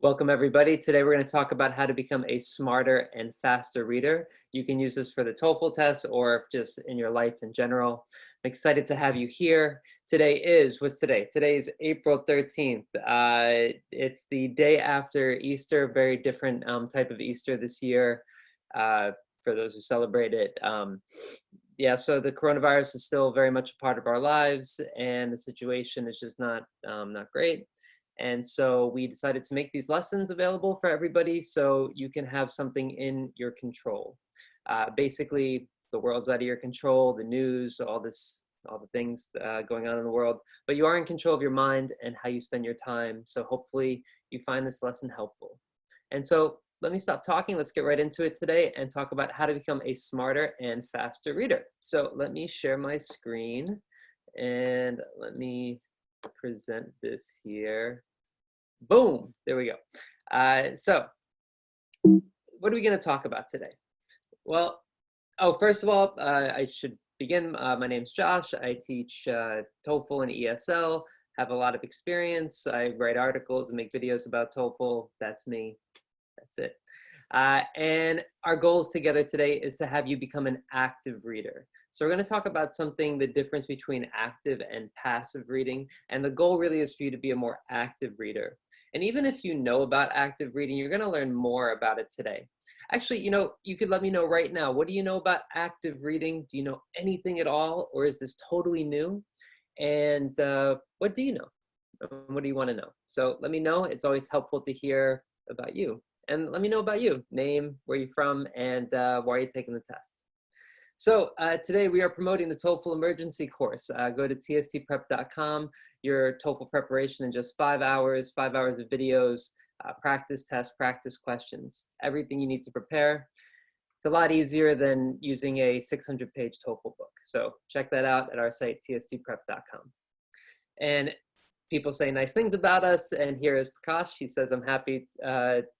Welcome everybody. Today we're going to talk about how to become a smarter and faster reader. You can use this for the TOEFL test or just in your life in general. I'm excited to have you here. What's today? Today is April 13th. It's the day after Easter, very different type of Easter this year for those who celebrate it. So the coronavirus is still very much a part of our lives and the situation is just not great. And so we decided to make these lessons available for everybody so you can have something in your control. Basically, the world's out of your control, the news, all the things going on in the world, but you are in control of your mind and how you spend your time. So hopefully you find this lesson helpful. And so let me stop talking. Let's get right into it today and talk about how to become a smarter and faster reader. So let me share my screen and let me present this here. Boom, there we go. So what are we going to talk about today? Well, first of all, I should begin. My name's Josh. I teach TOEFL and ESL, have a lot of experience. I write articles and make videos about TOEFL. That's me. That's it. And our goals together today is to have you become an active reader. So we're going to talk about the difference between active and passive reading. And the goal really is for you to be a more active reader. And even if you know about active reading, you're going to learn more about it today. Actually, you could let me know right now, what do you know about active reading? Do you know anything at all? Or is this totally new? And what do you know? What do you want to know? So let me know. It's always helpful to hear about you. And let me know about you, name, where you're from, and why you're taking the test. So today we are promoting the TOEFL emergency course. Go to tstprep.com, your TOEFL preparation in just 5 hours, 5 hours of videos, practice tests, practice questions, everything you need to prepare. It's a lot easier than using a 600-page TOEFL book. So check that out at our site, tstprep.com. And people say nice things about us, and here is Prakash. He says, I'm happy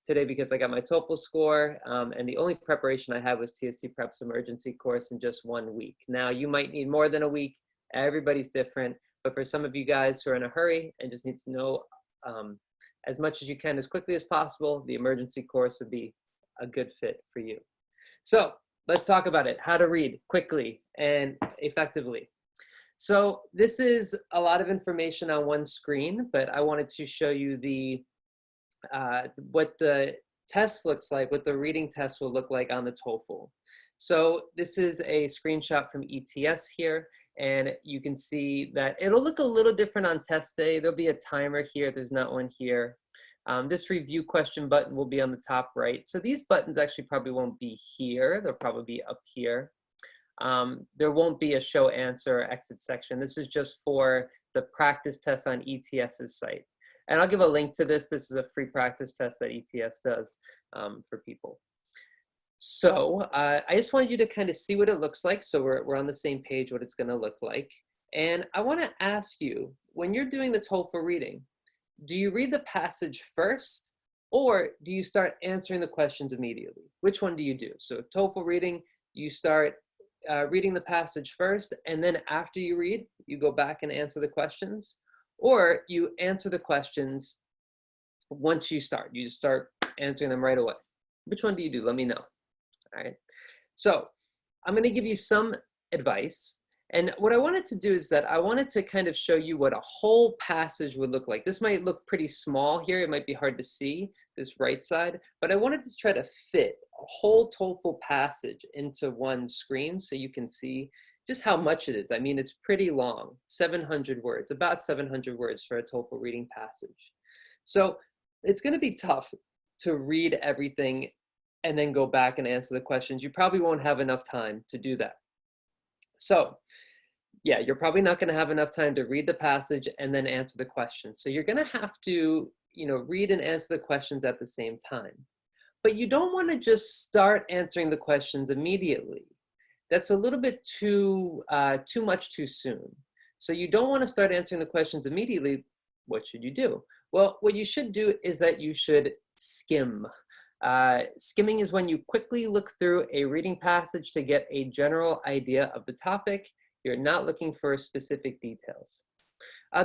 today because I got my TOEFL score, and the only preparation I had was TST Prep's emergency course in just 1 week. Now, you might need more than a week. Everybody's different, but for some of you guys who are in a hurry and just need to know as much as you can as quickly as possible, the emergency course would be a good fit for you. So let's talk about it, how to read quickly and effectively. So this is a lot of information on one screen, but I wanted to show you what the test looks like, what the reading test will look like on the TOEFL. So this is a screenshot from ETS here, and you can see that it'll look a little different on test day. There'll be a timer here. There's not one here. This review question button will be on the top right. So these buttons actually probably won't be here. They'll probably be up here. There won't be a show answer or exit section. This is just for the practice test on ETS's site. And I'll give a link to this. This is a free practice test that ETS does for people. So I just want you to kind of see what it looks like. So we're on the same page, what it's going to look like. And I want to ask you, when you're doing the TOEFL reading, do you read the passage first, or do you start answering the questions immediately? Which one do you do? So TOEFL reading, you start reading the passage first, and then after you read, you go back and answer the questions, or you answer the questions once you start. You just start answering them right away. Which one do you do? Let me know. All right. So I'm going to give you some advice. And what I wanted to do is that I wanted to kind of show you what a whole passage would look like. This might look pretty small here. It might be hard to see this right side, but I wanted to try to fit a whole TOEFL passage into one screen so you can see just how much it is. I mean, it's pretty long, 700 words, about 700 words for a TOEFL reading passage. So it's going to be tough to read everything and then go back and answer the questions. You probably won't have enough time to do that. So yeah, you're probably not going to have enough time to read the passage and then answer the questions. So you're going to have to, read and answer the questions at the same time. But you don't want to just start answering the questions immediately. That's a little bit too much too soon. So you don't want to start answering the questions immediately. What should you do? Well, what you should do is that you should skim. Skimming is when you quickly look through a reading passage to get a general idea of the topic. You're not looking for specific details.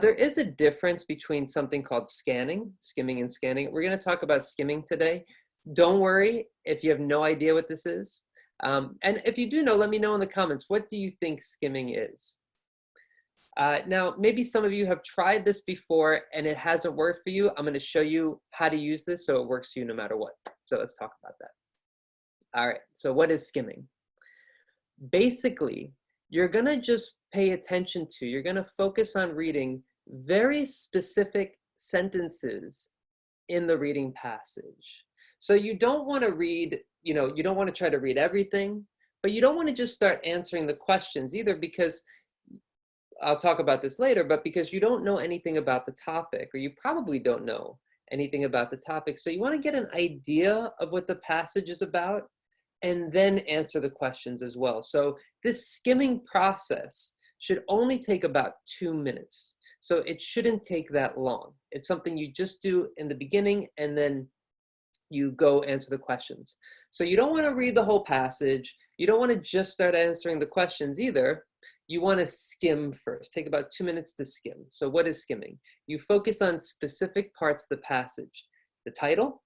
There is a difference between something called skimming and scanning. We're going to talk about skimming today. Don't worry if you have no idea what this is. And if you do know, let me know in the comments. What do you think skimming is? Now, maybe some of you have tried this before and it hasn't worked for you. I'm going to show you how to use this so it works for you no matter what. So let's talk about that. All right, so what is skimming? Basically, you're going to just pay attention to, you're going to focus on reading very specific sentences in the reading passage. So you don't want to read, you don't want to try to read everything, but you don't want to just start answering the questions either, because I'll talk about this later, but because you don't know anything about the topic, or you probably don't know anything about the topic. So you want to get an idea of what the passage is about and then answer the questions as well. So this skimming process should only take about 2 minutes. So it shouldn't take that long. It's something you just do in the beginning and then you go answer the questions. So you don't want to read the whole passage. You don't want to just start answering the questions either. You want to skim first. Take about 2 minutes to skim. So what is skimming? You focus on specific parts of the passage. The title,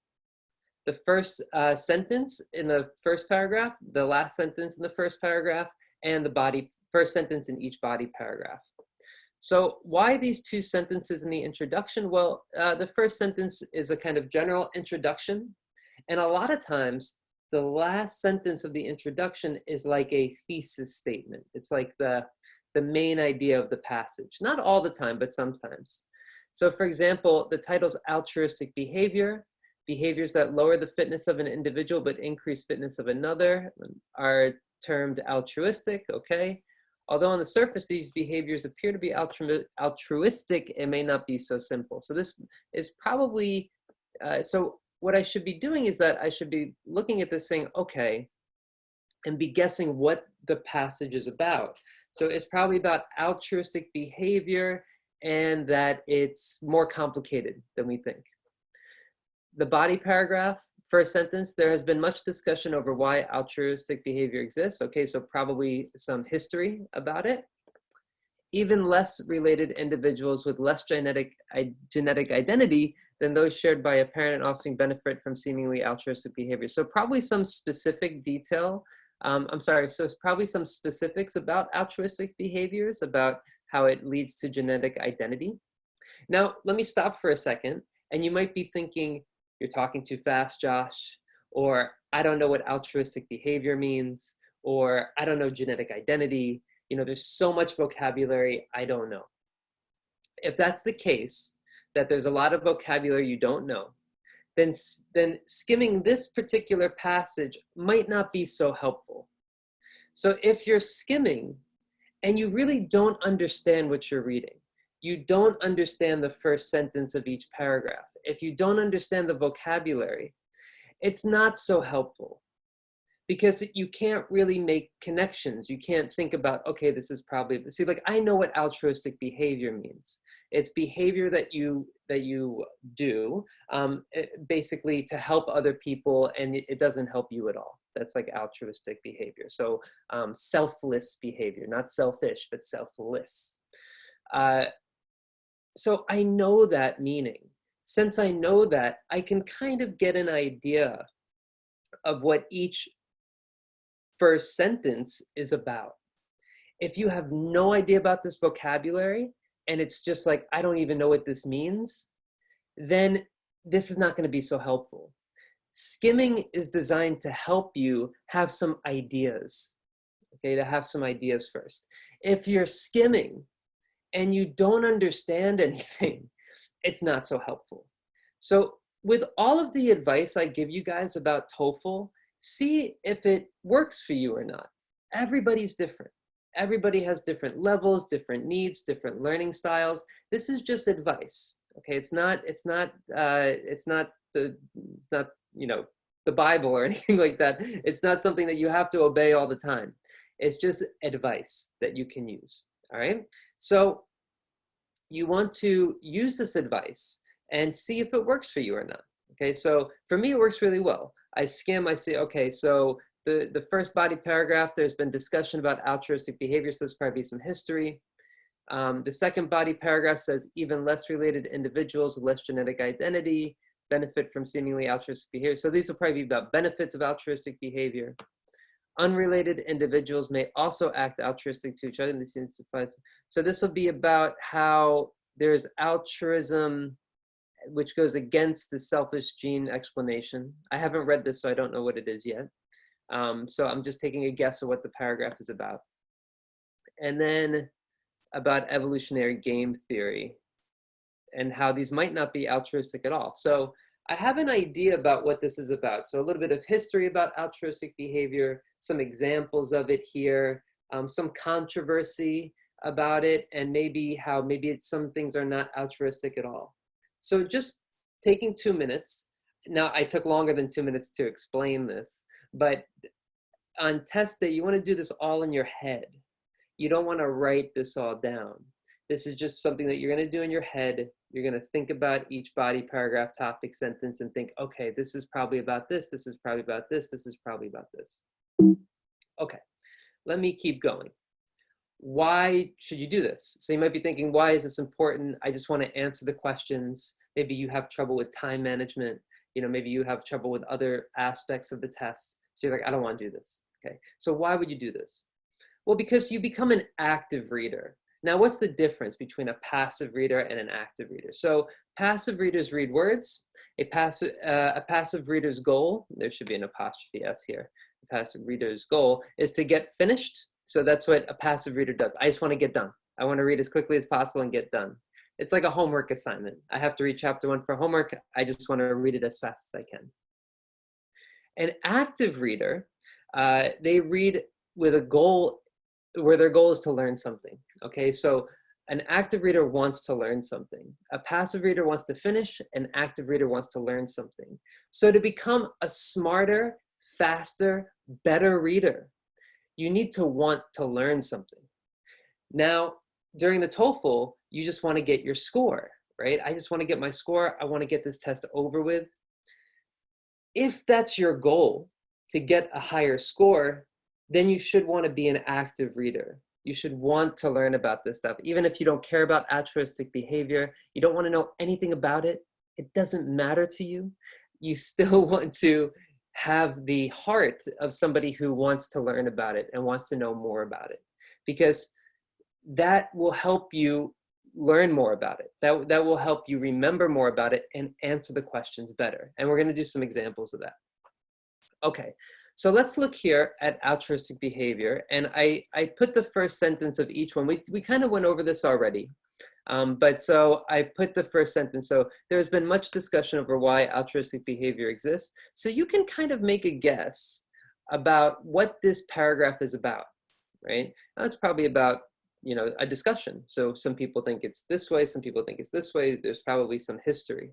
the first sentence in the first paragraph, the last sentence in the first paragraph, and the first sentence in each body paragraph. So why these two sentences in the introduction? Well, the first sentence is a kind of general introduction. And a lot of times, the last sentence of the introduction is like a thesis statement. It's like the main idea of the passage. Not all the time, but sometimes. So for example, the title's altruistic behavior. Behaviors that lower the fitness of an individual but increase fitness of another are termed altruistic, okay? Although on the surface, these behaviors appear to be altruistic, it may not be so simple. So this is probably, so what I should be doing is that I should be looking at this saying, okay, and be guessing what the passage is about. So it's probably about altruistic behavior and that it's more complicated than we think. The body paragraph, first sentence, there has been much discussion over why altruistic behavior exists. Okay, so probably some history about it. Even less related individuals with less genetic identity than those shared by a parent and offspring benefit from seemingly altruistic behavior. So probably some specific detail. So it's probably some specifics about altruistic behaviors, about how it leads to genetic identity. Now, let me stop for a second. And you might be thinking, you're talking too fast, Josh, or I don't know what altruistic behavior means, or I don't know genetic identity. There's so much vocabulary, I don't know. If that's the case, that there's a lot of vocabulary you don't know, then skimming this particular passage might not be so helpful. So if you're skimming and you really don't understand what you're reading, you don't understand the first sentence of each paragraph, if you don't understand the vocabulary, it's not so helpful because you can't really make connections. You can't think about, okay, this is probably, see, like I know what altruistic behavior means. It's behavior that you do basically to help other people and it doesn't help you at all. That's like altruistic behavior. So selfless behavior, not selfish, but selfless. So I know that meaning. Since I know that, I can kind of get an idea of what each first sentence is about. If you have no idea about this vocabulary, and it's just like, I don't even know what this means, then this is not going to be so helpful. Skimming is designed to help you have some ideas, okay, to have some ideas first. If you're skimming and you don't understand anything, it's not so helpful. So with all of the advice I give you guys about TOEFL, see if it works for you or not. Everybody's different. Everybody has different levels, different needs, different learning styles. This is just advice. Okay, it's not the Bible or anything like that. It's not something that you have to obey all the time. It's just advice that you can use. All right. So you want to use this advice and see if it works for you or not. Okay, so for me, it works really well. I skim, I see, okay, so the first body paragraph, there's been discussion about altruistic behavior, so there's probably some history. The second body paragraph says even less related individuals with less genetic identity benefit from seemingly altruistic behavior. So these will probably be about benefits of altruistic behavior. Unrelated individuals may also act altruistic to each other. So this will be about how there's altruism which goes against the selfish gene explanation. I haven't read this, so I don't know what it is yet. So I'm just taking a guess of what the paragraph is about. And then about evolutionary game theory and how these might not be altruistic at all. So I have an idea about what this is about. So a little bit of history about altruistic behavior, some examples of it here, some controversy about it, and maybe how maybe some things are not altruistic at all. So just taking 2 minutes. Now I took longer than 2 minutes to explain this, but on test day, you want to do this all in your head. You don't want to write this all down. This is just something that you're going to do in your head. You're going to think about each body, paragraph, topic, sentence, and think, okay, this is probably about this. This is probably about this. This is probably about this. Okay, let me keep going. Why should you do this? So you might be thinking, why is this important? I just want to answer the questions. Maybe you have trouble with time management. You know, maybe you have trouble with other aspects of the test. So you're like, I don't want to do this. Okay, so why would you do this? Well, because you become an active reader. Now, what's the difference between a passive reader and an active reader? So passive readers read words. A passive reader's goal, there should be an apostrophe S here. A passive reader's goal is to get finished. So that's what a passive reader does. I just want to get done. I want to read as quickly as possible and get done. It's like a homework assignment. I have to read chapter 1 for homework. I just want to read it as fast as I can. An active reader, they read with a goal where their goal is to learn something. Okay, so an active reader wants to learn something. A passive reader wants to finish. An active reader wants to learn something. So to become a smarter, faster, better reader, you need to want to learn something. Now, during the TOEFL, you just want to get your score, right? I just want to get my score. I want to get this test over with. If that's your goal, to get a higher score, then you should want to be an active reader. You should want to learn about this stuff. Even if you don't care about altruistic behavior, you don't want to know anything about it, it doesn't matter to you. You still want to have the heart of somebody who wants to learn about it and wants to know more about it, because that will help you learn more about it. That will help you remember more about it and answer the questions better. And we're going to do some examples of that. Okay, so let's look here at altruistic behavior. And I put the first sentence of each one. We kind of went over this already. But so I put the first sentence. So there's been much discussion over why altruistic behavior exists. So you can kind of make a guess about what this paragraph is about, right? Now it's probably about, you know, a discussion. So some people think it's this way, some people think it's this way. There's probably some history.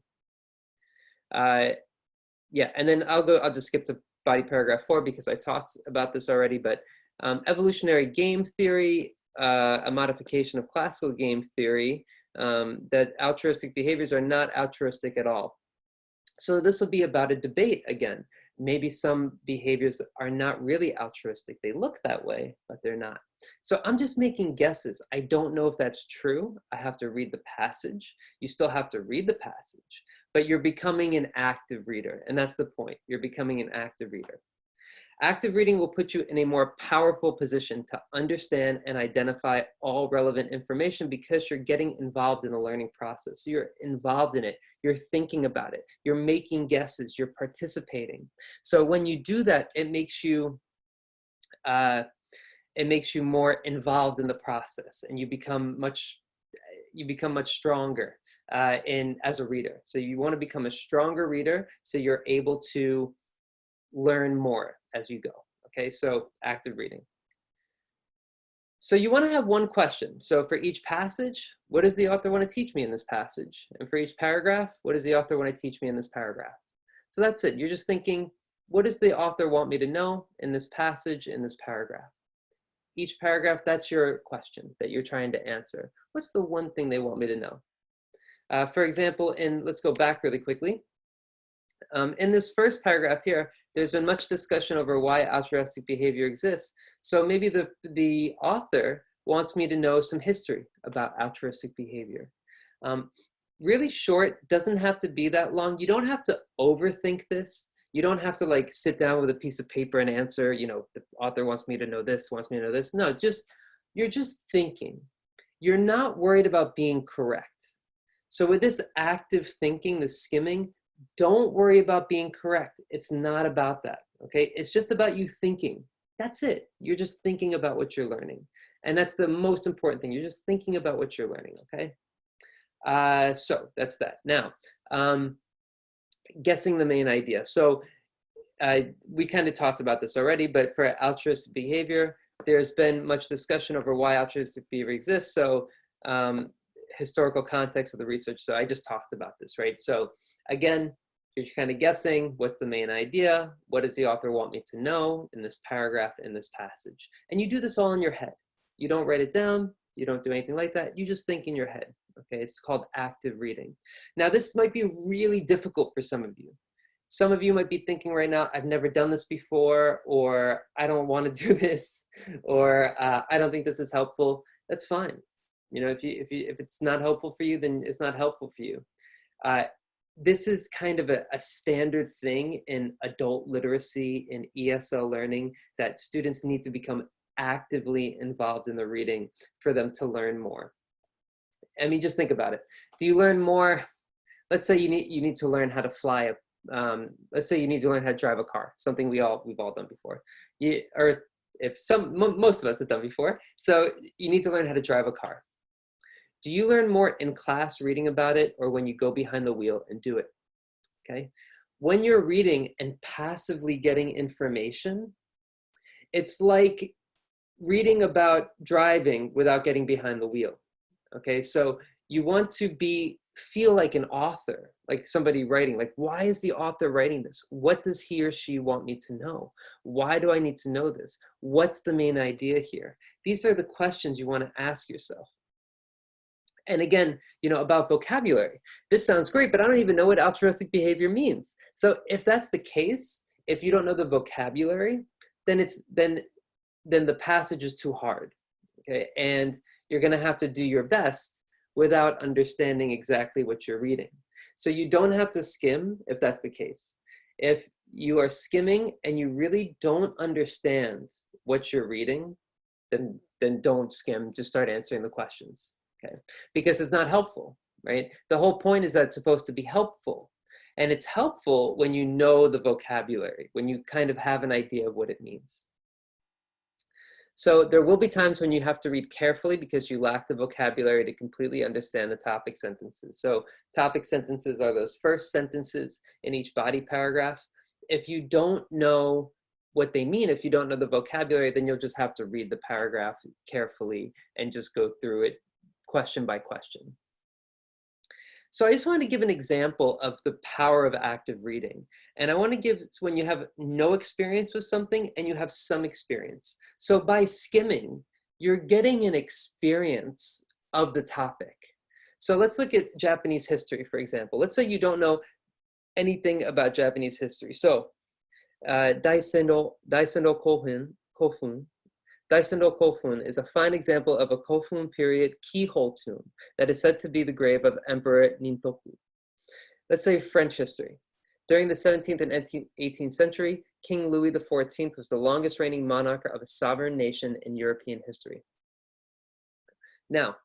Yeah, and then I'll just skip to body paragraph 4 because I talked about this already, but evolutionary game theory, a modification of classical game theory, that altruistic behaviors are not altruistic at all. So this will be about a debate again. Maybe some behaviors are not really altruistic. They look that way, but they're not. So I'm just making guesses. I don't know if that's true. I have to read the passage. You still have to read the passage, but you're becoming an active reader. And that's the point. You're becoming an active reader. Active reading will put you in a more powerful position to understand and identify all relevant information because you're getting involved in the learning process. You're involved in it. You're thinking about it. You're making guesses. You're participating. So when you do that, it makes you more involved in the process, and you become much stronger as a reader. So you want to become a stronger reader so you're able to learn more as you go. Okay, so active reading. So you want to have one question. So for each passage, what does the author want to teach me in this passage? And for each paragraph, what does the author want to teach me in this paragraph? So that's it. You're just thinking, what does the author want me to know in this passage, in this paragraph? Each paragraph, that's your question that you're trying to answer. What's the one thing they want me to know? For example, let's go back really quickly. In this first paragraph here, there's been much discussion over why altruistic behavior exists. So maybe the author wants me to know some history about altruistic behavior. Really short, doesn't have to be that long. You don't have to overthink this. You don't have to like sit down with a piece of paper and answer, you know, the author wants me to know this, wants me to know this. No, you're just thinking. You're not worried about being correct. So with this active thinking, the skimming, don't worry about being correct. It's not about that, okay? It's just about you thinking. That's it. You're just thinking about what you're learning. And that's the most important thing. You're just thinking about what you're learning, okay? So that's that. Now, guessing the main idea. So we kind of talked about this already, but for altruistic behavior, there's been much discussion over why altruistic behavior exists. So historical context of the research. So I just talked about this, right? So again, you're kind of guessing what's the main idea, what does the author want me to know in this paragraph, in this passage. And you do this all in your head. You don't write it down, you don't do anything like that, you just think in your head, okay? It's called active reading. Now this might be really difficult for some of you. Some of you might be thinking right now, I've never done this before, or I don't want to do this, or I don't think this is helpful. That's fine. You know, if it's not helpful for you, then it's not helpful for you. This is kind of a standard thing in adult literacy, in ESL learning, that students need to become actively involved in the reading for them to learn more. I mean, just think about it. Do you learn more? Let's say you need to learn how to fly let's say you need to learn how to drive a car, something we've all done before. Or if most of us have done before. So you need to learn how to drive a car. Do you learn more in class reading about it, or when you go behind the wheel and do it? Okay. When you're reading and passively getting information, it's like reading about driving without getting behind the wheel. Okay. So you want to feel like an author, like somebody writing, like, why is the author writing this? What does he or she want me to know? Why do I need to know this? What's the main idea here? These are the questions you want to ask yourself. And again, you know, about vocabulary. This sounds great, but I don't even know what altruistic behavior means. So if that's the case, if you don't know the vocabulary, then the passage is too hard. Okay, and you're going to have to do your best without understanding exactly what you're reading. So you don't have to skim if that's the case. If you are skimming and you really don't understand what you're reading, then don't skim, just start answering the questions. Okay, because it's not helpful, right? The whole point is that it's supposed to be helpful. And it's helpful when you know the vocabulary, when you kind of have an idea of what it means. So there will be times when you have to read carefully because you lack the vocabulary to completely understand the topic sentences. So topic sentences are those first sentences in each body paragraph. If you don't know what they mean, if you don't know the vocabulary, then you'll just have to read the paragraph carefully and just go through it question by question. So I just want to give an example of the power of active reading. And I want to give when you have no experience with something and you have some experience. So by skimming, you're getting an experience of the topic. So let's look at Japanese history, for example. Let's say you don't know anything about Japanese history. So Daisendo Kofun. Daisendo Kofun is a fine example of a Kofun period keyhole tomb that is said to be the grave of Emperor Nintoku. Let's say French history. During the 17th and 18th century, King Louis XIV was the longest reigning monarch of a sovereign nation in European history. Now,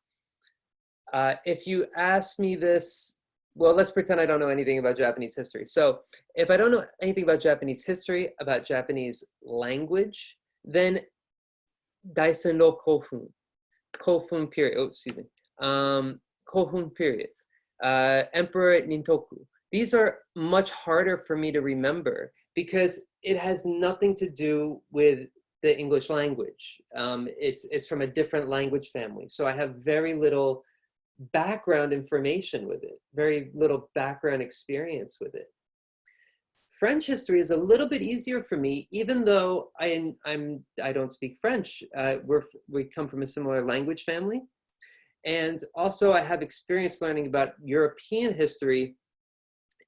if you ask me this, well, let's pretend I don't know anything about Japanese history. So if I don't know anything about Japanese history, about Japanese language, then Daisendo Kofun period, Kofun period, Emperor Nintoku. These are much harder for me to remember because it has nothing to do with the English language. It's from a different language family. So I have very little background information with it, very little background experience with it. French history is a little bit easier for me, even though I don't speak French. We come from a similar language family. And also I have experience learning about European history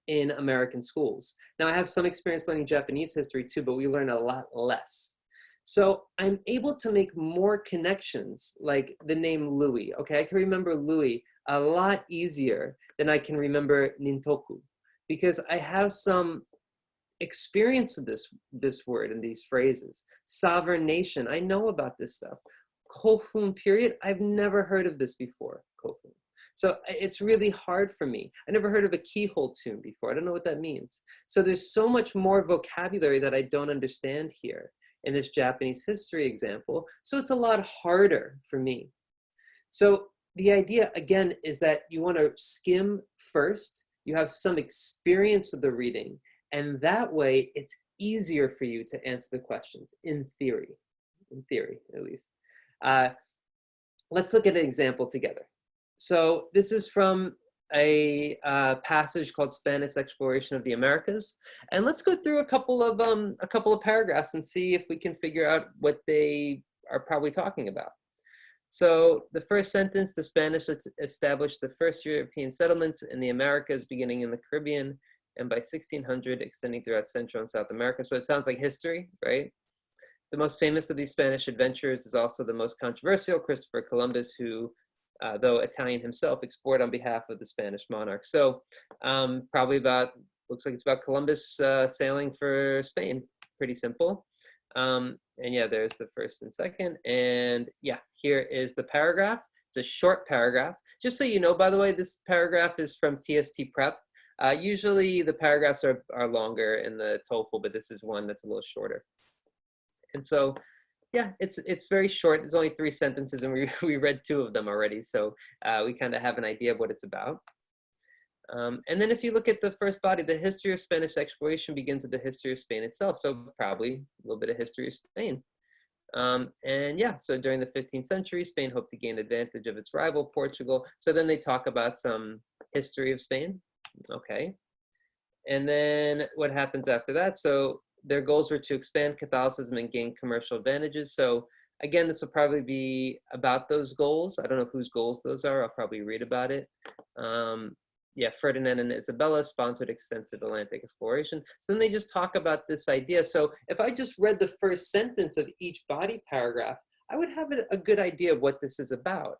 in American schools. Now I have some experience learning Japanese history too, but we learn a lot less. So I'm able to make more connections, like the name Louis. Okay, I can remember Louis a lot easier than I can remember Nintoku, because I have some experience with this word and these phrases. Sovereign nation, I know about this stuff. Kofun period, I've never heard of this before, Kofun. So it's really hard for me. I never heard of a keyhole tune before. I don't know what that means. So there's so much more vocabulary that I don't understand here in this Japanese history example. So it's a lot harder for me. So the idea, again, is that you want to skim first. You have some experience with the reading, and that way it's easier for you to answer the questions, in theory at least. Let's look at an example together. So this is from a passage called Spanish Exploration of the Americas. And let's go through a couple of paragraphs and see if we can figure out what they are probably talking about. So the first sentence, the Spanish established the first European settlements in the Americas beginning in the Caribbean and by 1600 extending throughout Central and South America. So it sounds like history, right? The most famous of these Spanish adventurers is also the most controversial, Christopher Columbus, who, though Italian himself, explored on behalf of the Spanish monarch. So probably about, looks like it's about Columbus sailing for Spain. Pretty simple. And yeah, there's the first and second. And yeah, here is the paragraph. It's a short paragraph. Just so you know, by the way, this paragraph is from TST Prep. Usually the paragraphs are longer in the TOEFL, but this is one that's a little shorter. And so, yeah, it's very short. There's only 3 sentences, and we read 2 of them already. So we kind of have an idea of what it's about. And then if you look at the first body, the history of Spanish exploration begins with the history of Spain itself. So probably a little bit of history of Spain. And yeah, so during the 15th century, Spain hoped to gain advantage of its rival, Portugal. So then they talk about some history of Spain. Okay. And then what happens after that? So their goals were to expand Catholicism and gain commercial advantages. So again, this will probably be about those goals. I don't know whose goals those are. I'll probably read about it. Yeah, Ferdinand and Isabella sponsored extensive Atlantic exploration. So then they just talk about this idea. So if I just read the first sentence of each body paragraph, I would have a good idea of what this is about.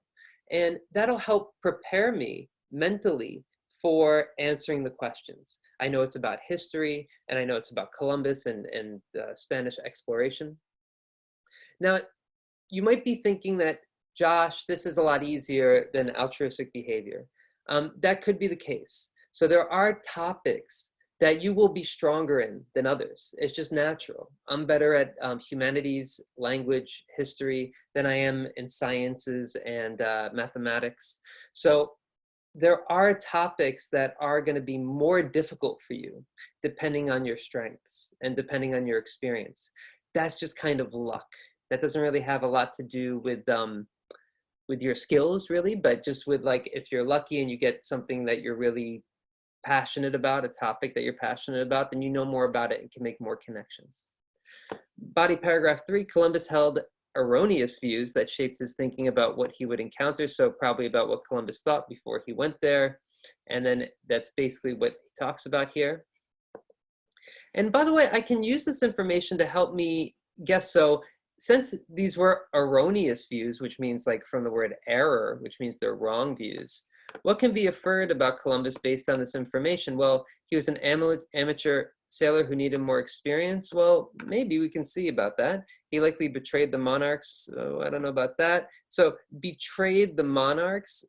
And that'll help prepare me mentally for answering the questions. I know it's about history, and I know it's about Columbus and Spanish exploration. Now, you might be thinking that, Josh, this is a lot easier than altruistic behavior. That could be the case. So there are topics that you will be stronger in than others. It's just natural. I'm better at humanities, language, history than I am in sciences and mathematics. So there are topics that are going to be more difficult for you depending on your strengths and depending on your experience. That's just kind of luck. That doesn't really have a lot to do with your skills, really, but just with, like, if you're lucky and you get something that you're really passionate about, a topic that you're passionate about, then you know more about it and can make more connections. Body paragraph 3, Columbus held erroneous views that shaped his thinking about what he would encounter. So probably about what Columbus thought before he went there. And then that's basically what he talks about here. And by the way, I can use this information to help me guess. So since these were erroneous views, which means, like, from the word error, which means they're wrong views, what can be inferred about Columbus based on this information? Well, he was an amateur sailor who needed more experience. Well, maybe we can see about that. He likely betrayed the monarchs. I don't know about that. So betrayed the monarchs.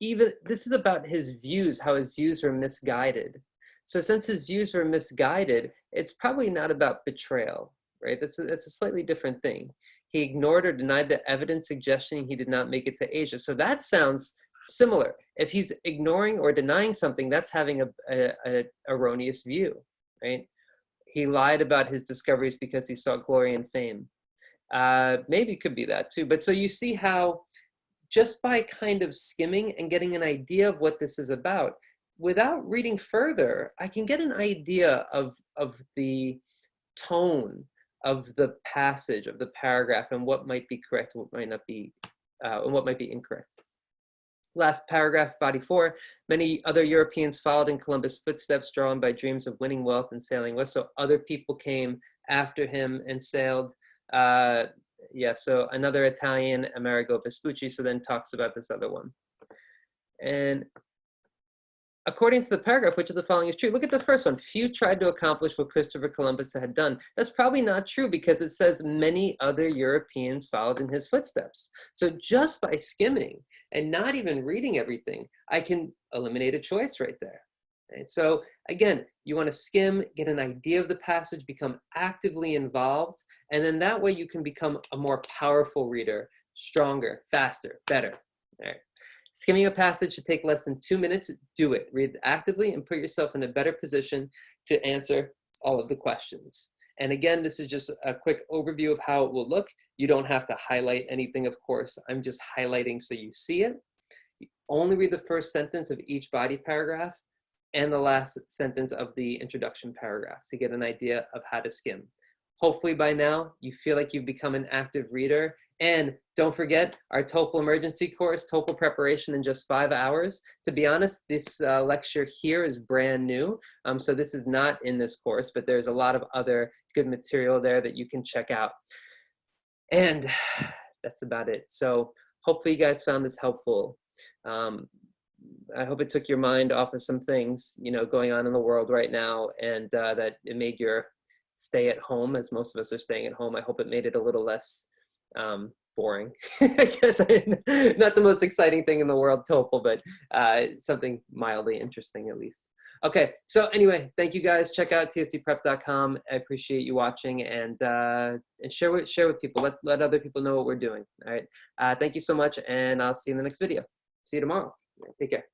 Even this is about his views, how his views were misguided. So since his views were misguided, it's probably not about betrayal, right? That's a slightly different thing. He ignored or denied the evidence suggesting he did not make it to Asia. So that sounds similar. If he's ignoring or denying something, that's having an erroneous view, right? He lied about his discoveries because he sought glory and fame. Maybe it could be that too. But so you see how just by kind of skimming and getting an idea of what this is about, without reading further, I can get an idea of the tone of the passage, of the paragraph, and what might be correct, what might not be, and what might be incorrect. Last paragraph, body 4, many other Europeans followed in Columbus' footsteps, drawn by dreams of winning wealth and sailing west. So other people came after him and sailed. Yeah, so another Italian, Amerigo Vespucci, so then talks about this other one. And according to the paragraph, which of the following is true? Look at the first one. Few tried to accomplish what Christopher Columbus had done. That's probably not true because it says many other Europeans followed in his footsteps. So just by skimming and not even reading everything, I can eliminate a choice right there. Right? So again, you want to skim, get an idea of the passage, become actively involved, and then that way you can become a more powerful reader, stronger, faster, better. All right. Skimming a passage should take less than 2 minutes. Do it. Read actively and put yourself in a better position to answer all of the questions. And again, this is just a quick overview of how it will look. You don't have to highlight anything, of course. I'm just highlighting so you see it. You only read the first sentence of each body paragraph and the last sentence of the introduction paragraph to get an idea of how to skim. Hopefully by now, you feel like you've become an active reader. And don't forget our TOEFL emergency course, TOEFL preparation in just 5 hours. To be honest, this lecture here is brand new. So this is not in this course, but there's a lot of other good material there that you can check out. And that's about it. So hopefully you guys found this helpful. I hope it took your mind off of some things, you know, going on in the world right now, and that it made your stay at home, as most of us are staying at home. I hope it made it a little less boring. I guess not the most exciting thing in the world, TOEFL, but something mildly interesting at least. Okay, so anyway, thank you guys. Check out tsdprep.com. I appreciate you watching, and share with people. Let other people know what we're doing. All right. Thank you so much, and I'll see you in the next video. See you tomorrow. Take care.